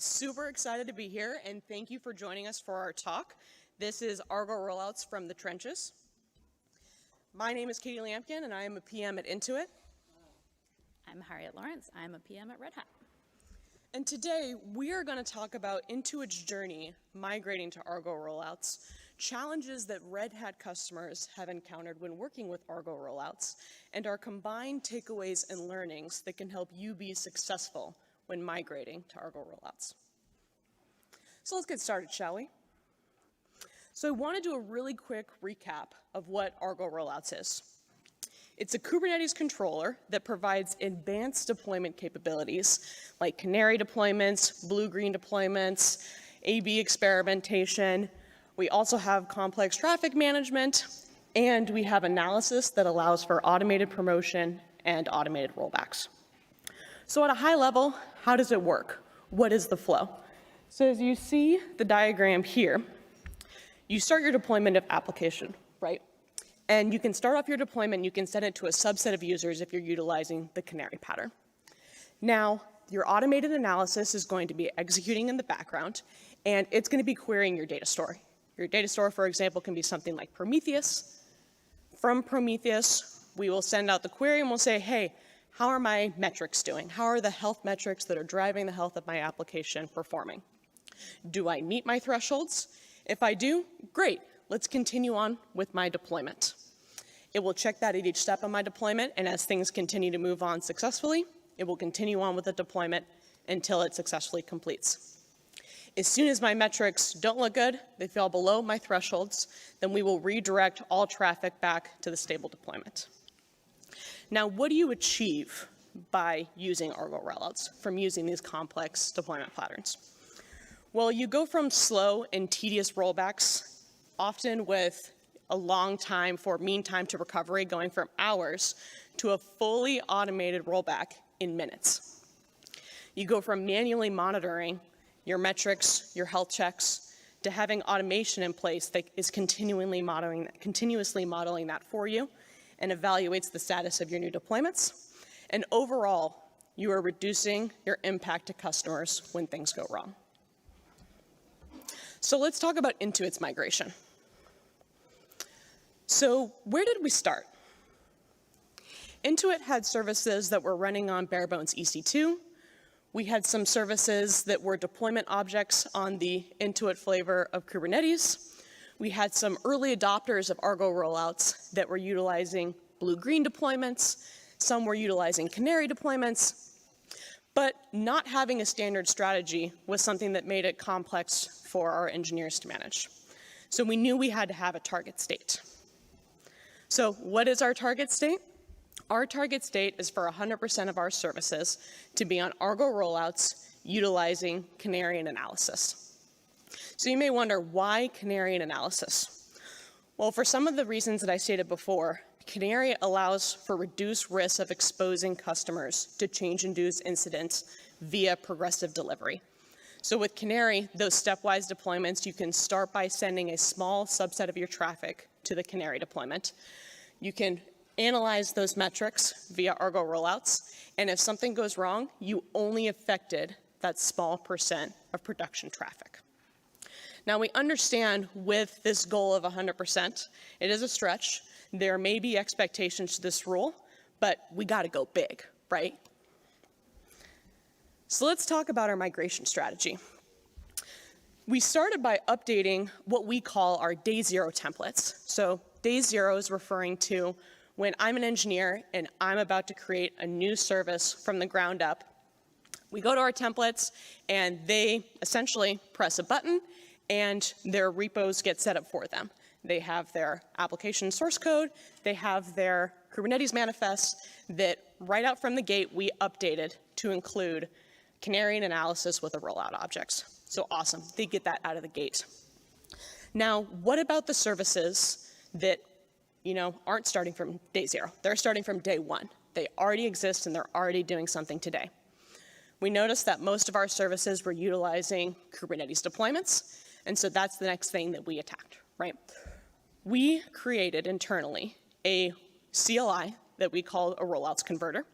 Super excited to be here, and thank you for joining us for our talk. This is Argo Rollouts from the Trenches. My name is Kathleen Lamkin, and I am a PM at Intuit. I'm Harriet Lawrence. I'm a PM at Red Hat. And today, we are going to talk about Intuit's journey migrating to Argo Rollouts, challenges that Red Hat customers have encountered when working with Argo Rollouts, and our combined takeaways and learnings that can help you be successful when migrating to Argo Rollouts. So let's get started, shall we? So I want to do a really quick recap of what Argo Rollouts is. It's a Kubernetes controller that provides advanced deployment capabilities like canary deployments, blue-green deployments, A/B experimentation. We also have complex traffic management, and we have analysis that allows for automated promotion and automated rollbacks. So at a high level, how does it work? What is the flow? So as you see the diagram here, you start your deployment of application, right? And you can start off your deployment, you can send it to a subset of users if you're utilizing the canary pattern. Now, your automated analysis is going to be executing in the background, and it's going to be querying your data store. Your data store, for example, can be something like Prometheus. From Prometheus, we will send out the query and we'll say, hey, how are my metrics doing? How are the health metrics that are driving the health of my application performing? Do I meet my thresholds? If I do, great. Let's continue on with my deployment. It will check that at each step of my deployment, and as things continue to move on successfully, it will continue on with the deployment until it successfully completes. As soon as my metrics don't look good, they fall below my thresholds, then we will redirect all traffic back to the stable deployment. Now, what do you achieve by using Argo Rollouts from using these complex deployment patterns? Well, you go from slow and tedious rollbacks, often with a long time for mean time to recovery going from hours, to a fully automated rollback in minutes. You go from manually monitoring your metrics, your health checks, to having automation in place that is continuously modeling that for you and evaluates the status of your new deployments. And overall, you are reducing your impact to customers when things go wrong. So let's talk about Intuit's migration. So where did we start? Intuit had services that were running on bare bones EC2. We had some services that were deployment objects on the Intuit flavor of Kubernetes. We had some early adopters of Argo Rollouts that were utilizing blue-green deployments. Some were utilizing canary deployments. But not having a standard strategy was something that made it complex for our engineers to manage. So we knew we had to have a target state. So what is our target state? Our target state is for 100% of our services to be on Argo Rollouts utilizing canary and analysis. So you may wonder, why canary and analysis? Well, for some of the reasons that I stated before, canary allows for reduced risk of exposing customers to change-induced incidents via progressive delivery. So with canary, those stepwise deployments, you can start by sending a small subset of your traffic to the canary deployment. You can analyze those metrics via Argo Rollouts, and if something goes wrong, you only affected that small percent of production traffic. Now, we understand with this goal of 100%, it is a stretch. There may be expectations to this rule, but we got to go big, right? So let's talk about our migration strategy. We started by updating what we call our day zero templates. So day zero is referring to when I'm an engineer and I'm about to create a new service from the ground up. We go to our templates and they essentially press a button and their repos get set up for them. They have their application source code, they have their Kubernetes manifest that right out from the gate we updated to include canary and analysis with the rollout objects. So awesome, they get that out of the gate. Now, what about the services that aren't starting from day zero? They're starting from day one. They already exist and they're already doing something today. We noticed that most of our services were utilizing Kubernetes deployments, and so that's the next thing that we attacked, right? We created internally a CLI that we call a rollouts converter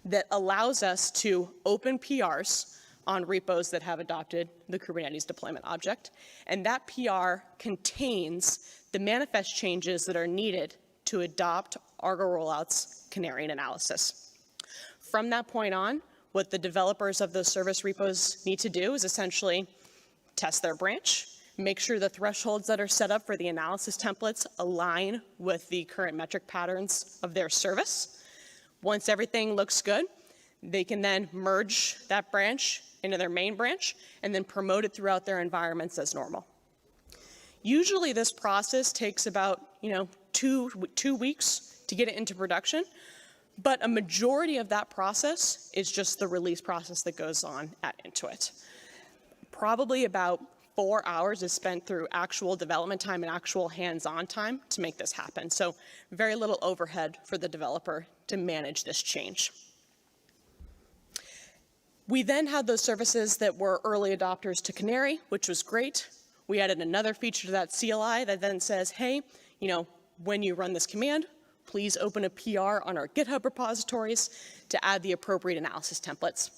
that allows us to open PRs on repos that have adopted the Kubernetes deployment object. And that PR contains the manifest changes that are needed to adopt Argo Rollouts canary analysis. From that point on, what the developers of those service repos need to do is essentially test their branch, make sure the thresholds that are set up for the analysis templates align with the current metric patterns of their service. Once everything looks good, they can then merge that branch into their main branch and then promote it throughout their environments as normal. Usually this process takes about, 2 weeks to get it into production, but a majority of that process is just the release process that goes on at Intuit. Probably about 4 hours is spent through actual development time and actual hands-on time to make this happen. So very little overhead for the developer to manage this change. We then had those services that were early adopters to Canary, which was great. We added another feature to that CLI that then says, hey, when you run this command, please open a PR on our GitHub repositories to add the appropriate analysis templates.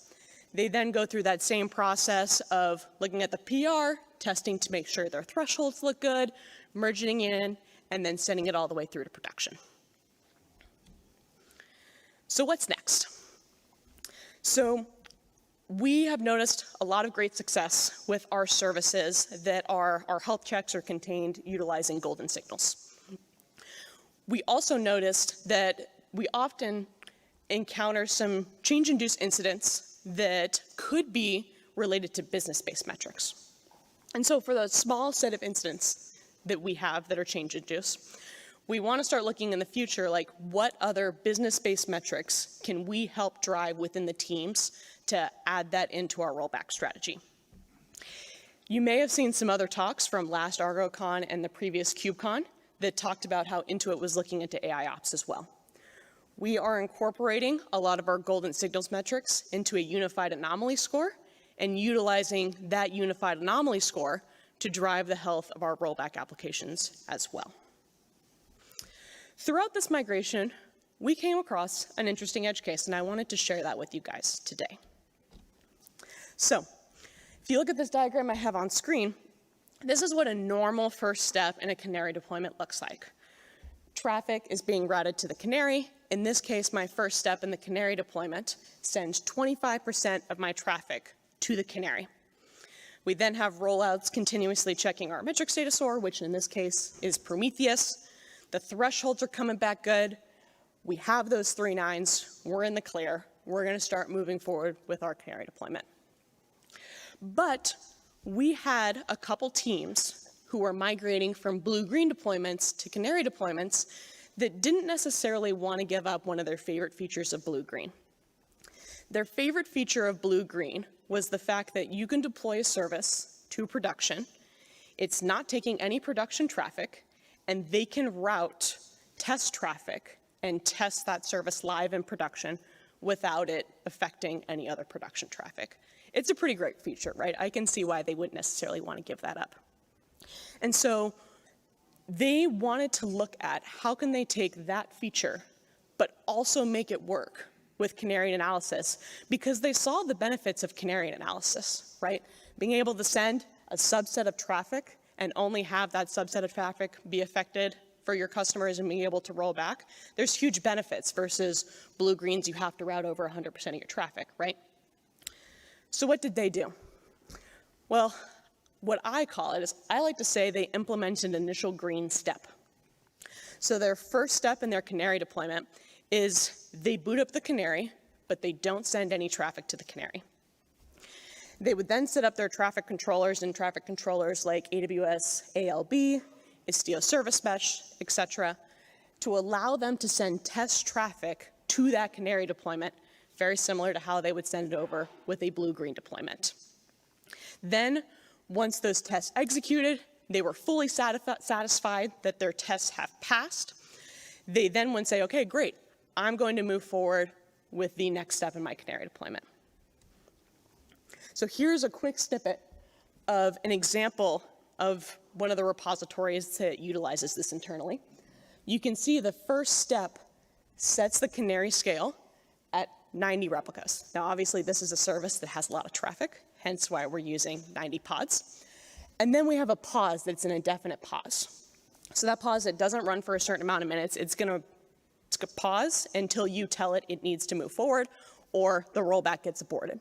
They then go through that same process of looking at the PR, testing to make sure their thresholds look good, merging in, and then sending it all the way through to production. So what's next? So we have noticed a lot of great success with our services that our health checks are contained utilizing golden signals. We also noticed that we often encounter some change-induced incidents that could be related to business-based metrics. And so for the small set of incidents that we have that are change-induced, we want to start looking in the future, like what other business-based metrics can we help drive within the teams to add that into our rollback strategy. You may have seen some other talks from last ArgoCon and the previous KubeCon that talked about how Intuit was looking into AI ops as well. We are incorporating a lot of our golden signals metrics into a unified anomaly score and utilizing that unified anomaly score to drive the health of our rollback applications as well. Throughout this migration, we came across an interesting edge case, and I wanted to share that with you guys today. So, if you look at this diagram I have on screen, this is what a normal first step in a Canary deployment looks like. Traffic is being routed to the Canary. In this case, my first step in the Canary deployment sends 25% of my traffic to the Canary. We then have rollouts continuously checking our metrics data store, which in this case is Prometheus. The thresholds are coming back good. We have those 3 nines. We're in the clear. We're going to start moving forward with our Canary deployment. But we had a couple teams who were migrating from blue-green deployments to Canary deployments that didn't necessarily want to give up one of their favorite features of blue-green. Their favorite feature of blue-green was the fact that you can deploy a service to production. It's not taking any production traffic, and they can route test traffic and test that service live in production without it affecting any other production traffic. It's a pretty great feature, right? I can see why they wouldn't necessarily want to give that up. And so they wanted to look at how can they take that feature, but also make it work with Canary analysis, because they saw the benefits of Canary analysis, right? Being able to send a subset of traffic and only have that subset of traffic be affected for your customers and being able to roll back, there's huge benefits versus blue-greens, you have to route over 100% of your traffic, right? So what did they do? Well, what I call it is, I like to say they implemented an initial green step. So their first step in their Canary deployment is they boot up the Canary, but they don't send any traffic to the Canary. They would then set up their traffic controllers and traffic controllers like AWS ALB, Istio Service Mesh, et cetera, to allow them to send test traffic to that Canary deployment, very similar to how they would send it over with a blue-green deployment. Then, once those tests executed, they were fully satisfied that their tests have passed. They then would say, okay, great, I'm going to move forward with the next step in my Canary deployment. So here's a quick snippet of an example of one of the repositories that utilizes this internally. You can see the first step sets the Canary scale at 90 replicas. Now, obviously, this is a service that has a lot of traffic, hence why we're using 90 pods. And then we have a pause that's an indefinite pause. So that pause, it doesn't run for a certain amount of minutes. It's gonna pause until you tell it it needs to move forward or the rollback gets aborted.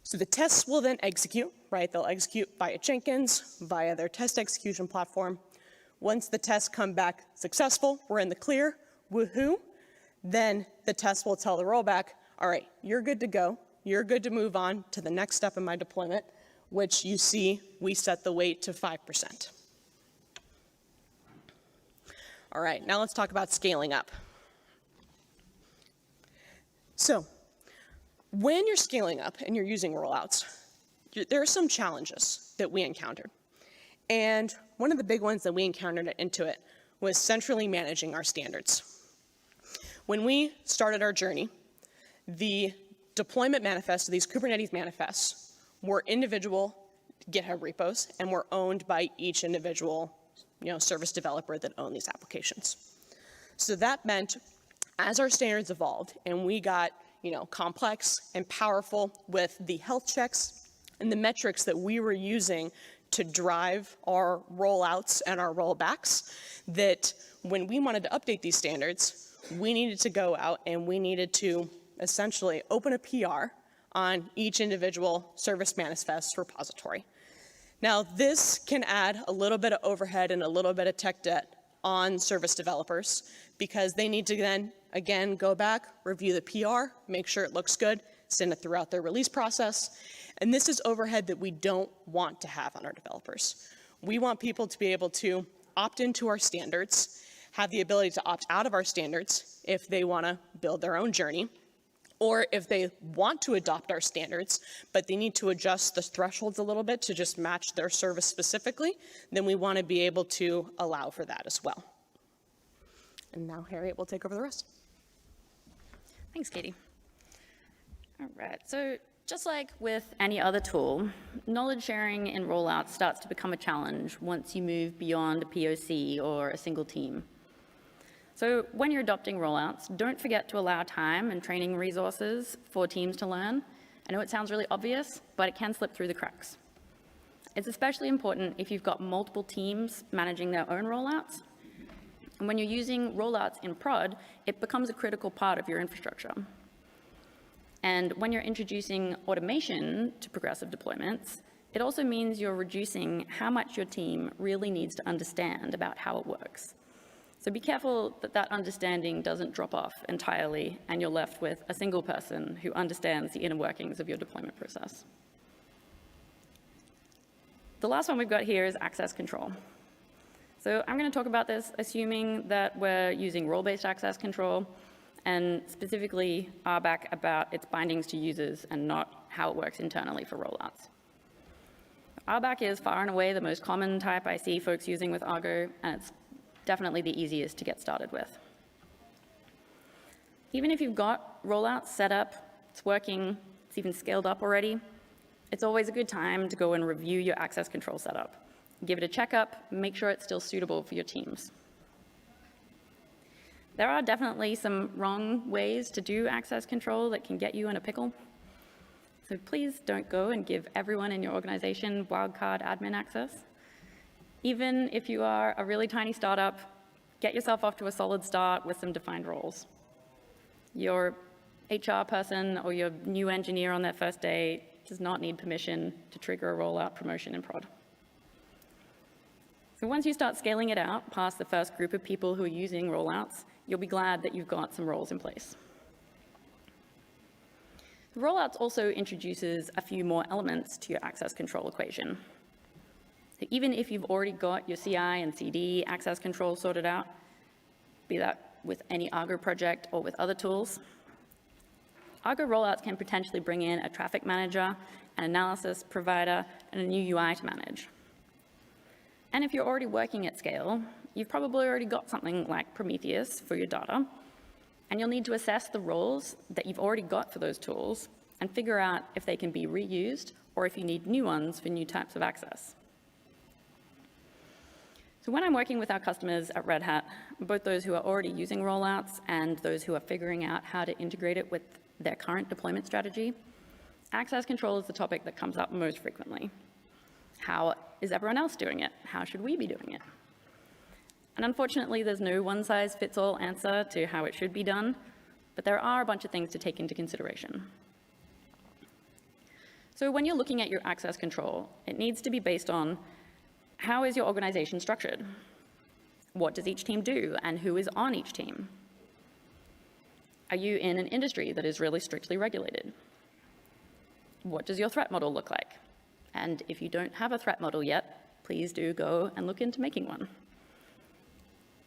So the tests will then execute, right? They'll execute via Jenkins, via their test execution platform. Once the tests come back successful, we're in the clear, woohoo, then the test will tell the rollback, all right, you're good to go. You're good to move on to the next step in my deployment, which you see we set the weight to 5%. All right, now let's talk about scaling up. So when you're scaling up and you're using rollouts, there are some challenges that we encountered. And one of the big ones that we encountered at Intuit was centrally managing our standards. When we started our journey, the deployment manifests, these Kubernetes manifests, were individual GitHub repos and were owned by each individual service developer that owned these applications. So that meant as our standards evolved and we got complex and powerful with the health checks and the metrics that we were using to drive our rollouts and our rollbacks, that when we wanted to update these standards, we needed to go out and we needed to essentially open a PR on each individual service manifest repository. Now, this can add a little bit of overhead and a little bit of tech debt on service developers because they need to then, again, go back, review the PR, make sure it looks good, send it throughout their release process. And this is overhead that we don't want to have on our developers. We want people to be able to opt into our standards, have the ability to opt out of our standards if they want to build their own journey, or if they want to adopt our standards, but they need to adjust the thresholds a little bit to just match their service specifically, then we want to be able to allow for that as well. And now Harriet will take over the rest. Thanks, Katie. All right, so just like with any other tool, knowledge sharing in rollouts starts to become a challenge once you move beyond a POC or a single team. So when you're adopting rollouts, don't forget to allow time and training resources for teams to learn. I know it sounds really obvious, but it can slip through the cracks. It's especially important if you've got multiple teams managing their own rollouts. And when you're using rollouts in prod, it becomes a critical part of your infrastructure. And when you're introducing automation to progressive deployments, it also means you're reducing how much your team really needs to understand about how it works. So be careful that that understanding doesn't drop off entirely and you're left with a single person who understands the inner workings of your deployment process. The last one we've got here is access control. So I'm going to talk about this assuming that we're using role-based access control and specifically RBAC about its bindings to users and not how it works internally for rollouts. RBAC is far and away the most common type I see folks using with Argo, and it's definitely the easiest to get started with. Even if you've got rollouts set up, it's working, it's even scaled up already, it's always a good time to go and review your access control setup. Give it a checkup, make sure it's still suitable for your teams. There are definitely some wrong ways to do access control that can get you in a pickle. So please don't go and give everyone in your organization wildcard admin access. Even if you are a really tiny startup, get yourself off to a solid start with some defined roles. Your HR person or your new engineer on their first day does not need permission to trigger a rollout promotion in prod. So once you start scaling it out past the first group of people who are using rollouts, you'll be glad that you've got some roles in place. Rollouts also introduces a few more elements to your access control equation. So even if you've already got your CI and CD access control sorted out, be that with any Argo project or with other tools, Argo rollouts can potentially bring in a traffic manager, an analysis provider, and a new UI to manage. And if you're already working at scale, you've probably already got something like Prometheus for your data, and you'll need to assess the roles that you've already got for those tools and figure out if they can be reused or if you need new ones for new types of access. So when I'm working with our customers at Red Hat, both those who are already using rollouts and those who are figuring out how to integrate it with their current deployment strategy, access control is the topic that comes up most frequently. How is everyone else doing it? How should we be doing it? And unfortunately, there's no one-size-fits-all answer to how it should be done, but there are a bunch of things to take into consideration. So when you're looking at your access control, it needs to be based on how is your organization structured? What does each team do, and who is on each team? Are you in an industry that is really strictly regulated? What does your threat model look like? And if you don't have a threat model yet, please do go and look into making one.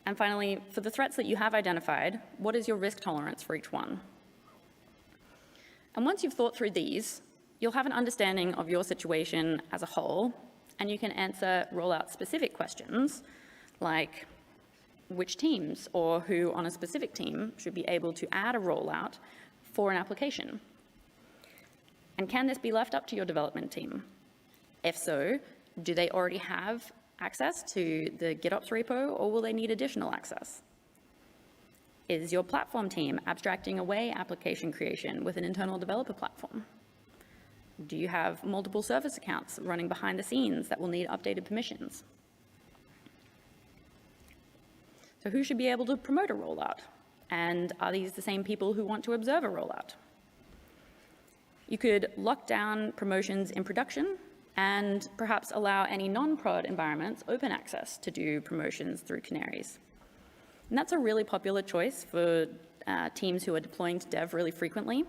And finally, for the threats that you have identified, what is your risk tolerance for each one? And once you've thought through these, you'll have an understanding of your situation as a whole, and you can answer rollout-specific questions like which teams or who on a specific team should be able to add a rollout for an application. And can this be left up to your development team? If so, do they already have access to the GitOps repo, or will they need additional access? Is your platform team abstracting away application creation with an internal developer platform? Do you have multiple service accounts running behind the scenes that will need updated permissions? So who should be able to promote a rollout? And are these the same people who want to observe a rollout? You could lock down promotions in production and perhaps allow any non-prod environments open access to do promotions through canaries. And that's a really popular choice for teams who are deploying to dev really frequently.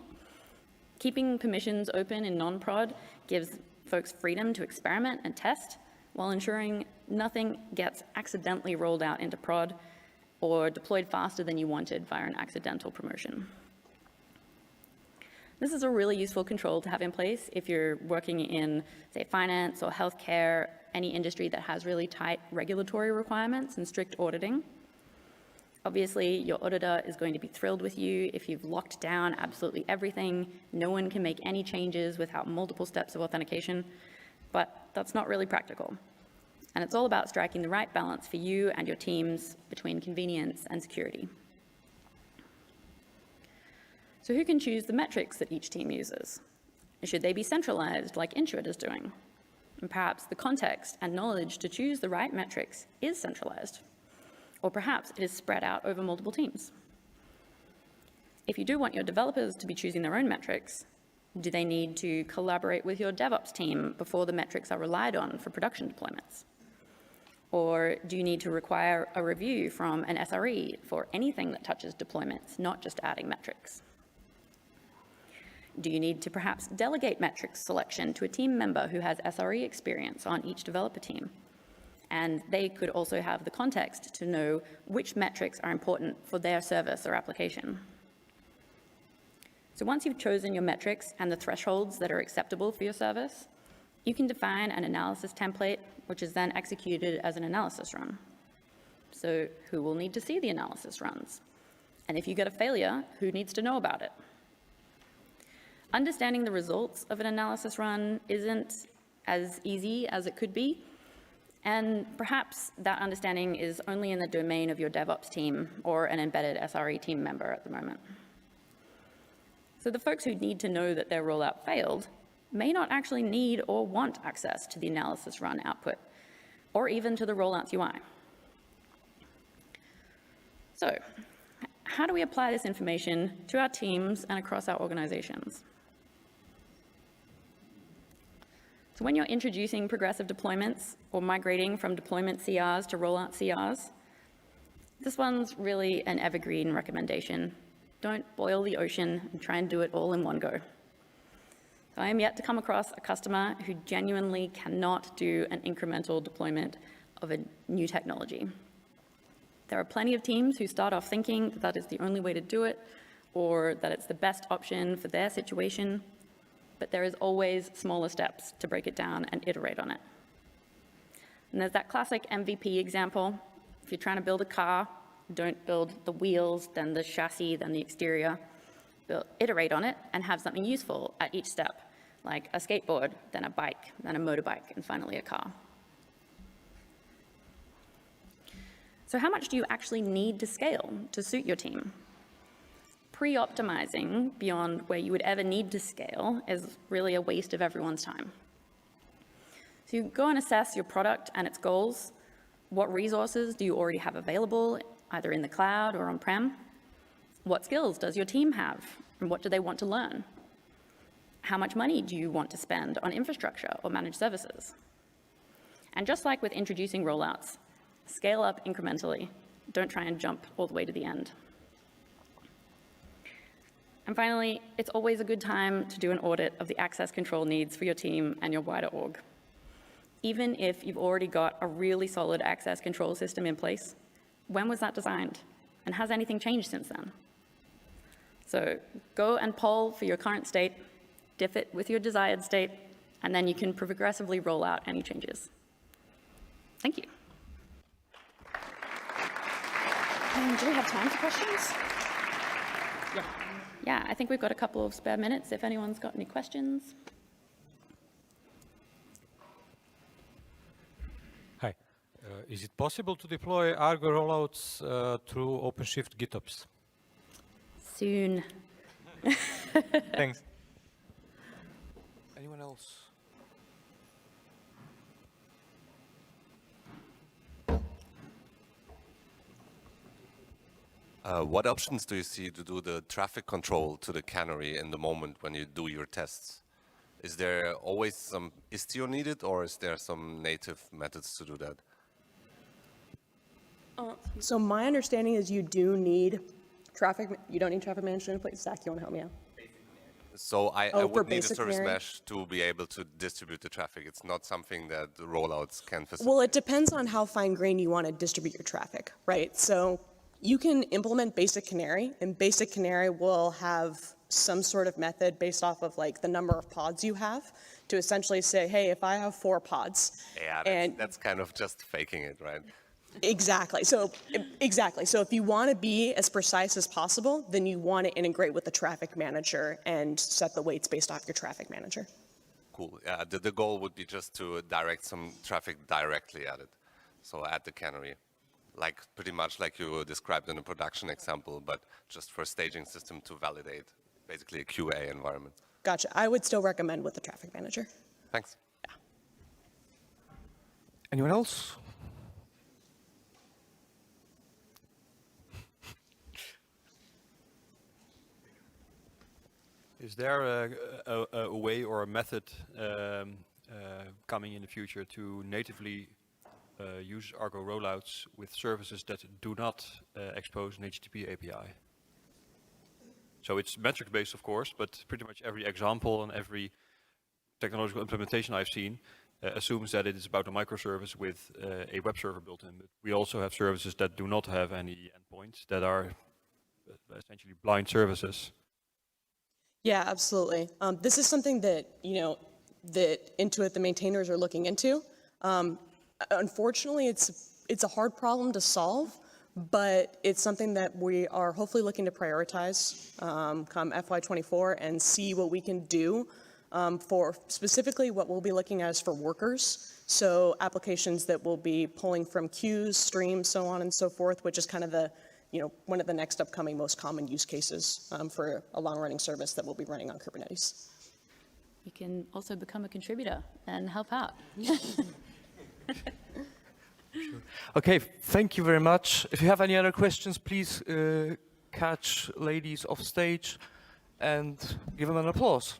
Keeping permissions open in non-prod gives folks freedom to experiment and test while ensuring nothing gets accidentally rolled out into prod or deployed faster than you wanted via an accidental promotion. This is a really useful control to have in place if you're working in, say, finance or healthcare, any industry that has really tight regulatory requirements and strict auditing. Obviously, your auditor is going to be thrilled with you if you've locked down absolutely everything. No one can make any changes without multiple steps of authentication, but that's not really practical. And it's all about striking the right balance for you and your teams between convenience and security. So who can choose the metrics that each team uses? Should they be centralized like Intuit is doing? And perhaps the context and knowledge to choose the right metrics is centralized. Or perhaps it is spread out over multiple teams. If you do want your developers to be choosing their own metrics, do they need to collaborate with your DevOps team before the metrics are relied on for production deployments? Or do you need to require a review from an SRE for anything that touches deployments, not just adding metrics? Do you need to perhaps delegate metrics selection to a team member who has SRE experience on each developer team? And they could also have the context to know which metrics are important for their service or application. So once you've chosen your metrics and the thresholds that are acceptable for your service, you can define an analysis template, which is then executed as an analysis run. So who will need to see the analysis runs? And if you get a failure, who needs to know about it? Understanding the results of an analysis run isn't as easy as it could be, and perhaps that understanding is only in the domain of your DevOps team or an embedded SRE team member at the moment. So the folks who need to know that their rollout failed may not actually need or want access to the analysis run output, or even to the rollouts UI. So, how do we apply this information to our teams and across our organizations? So when you're introducing progressive deployments or migrating from deployment CRs to rollout CRs, this one's really an evergreen recommendation. Don't boil the ocean and try and do it all in one go. So I am yet to come across a customer who genuinely cannot do an incremental deployment of a new technology. There are plenty of teams who start off thinking that that is the only way to do it, or that it's the best option for their situation, but there is always smaller steps to break it down and iterate on it. And there's that classic MVP example. If you're trying to build a car, don't build the wheels, then the chassis, then the exterior. Iterate on it and have something useful at each step, like a skateboard, then a bike, then a motorbike, and finally a car. So how much do you actually need to scale to suit your team? pre-optimizing beyond where you would ever need to scale is really a waste of everyone's time. So you go and assess your product and its goals. What resources do you already have available, either in the cloud or on-prem? What skills does your team have, and what do they want to learn? How much money do you want to spend on infrastructure or managed services? And just like with introducing rollouts, scale up incrementally. Don't try and jump all the way to the end. And finally, it's always a good time to do an audit of the access control needs for your team and your wider org. Even if you've already got a really solid access control system in place, when was that designed? And has anything changed since then? So go and poll for your current state, diff it with your desired state, and then you can progressively roll out any changes. Thank you. Do we have time for questions? Yeah, I think we've got a couple of spare minutes if anyone's got any questions. Hi. Is it possible to deploy Argo rollouts through OpenShift GitOps? Soon. Thanks. Anyone else? What options do you see to do the traffic control to the canary in the moment when you do your tests? Is there always some Istio needed, or is there some native methods to do that? So my understanding is you do need traffic. You don't need traffic management in place. Zach, you want to help me out? So I for would need a basic service canary? mesh to be able to distribute the traffic. It's not something that the rollouts can facilitate. Well, it depends on how fine-grained you want to distribute your traffic, right? So you can implement Basic Canary, and Basic Canary will have some sort of method based off of like the number of pods you have to essentially say, hey, if I have 4 pods, Yeah, that's kind of just faking it, right? Exactly. So if you want to be as precise as possible, then you want to integrate with the traffic manager and set the weights based off your traffic manager. Cool. Yeah, the goal would be just to direct some traffic directly at it. So at the canary, like pretty much like you described in the production example, but just for a staging system to validate basically a QA environment. Gotcha. I would still recommend with the traffic manager. Thanks. Yeah. Anyone else? Is there a way or a method coming in the future to natively use Argo rollouts with services that do not expose an HTTP API? So it's metric-based, of course, but pretty much every example and every technological implementation I've seen assumes that it is about a microservice with a web server built in. But we also have services that do not have any endpoints, that are essentially blind services. Yeah, absolutely. This is something that, that Intuit, the maintainers, are looking into. Unfortunately, it's a hard problem to solve, but it's something that we are hopefully looking to prioritize come FY24 and see what we can do for specifically what we'll be looking at is for workers. So applications that will be pulling from queues, streams, so on and so forth, which is kind of the one of the next upcoming most common use cases for a long-running service that will be running on Kubernetes. You can also become a contributor and help out. Okay, thank you very much. If you have any other questions, please catch ladies off stage and give them an applause.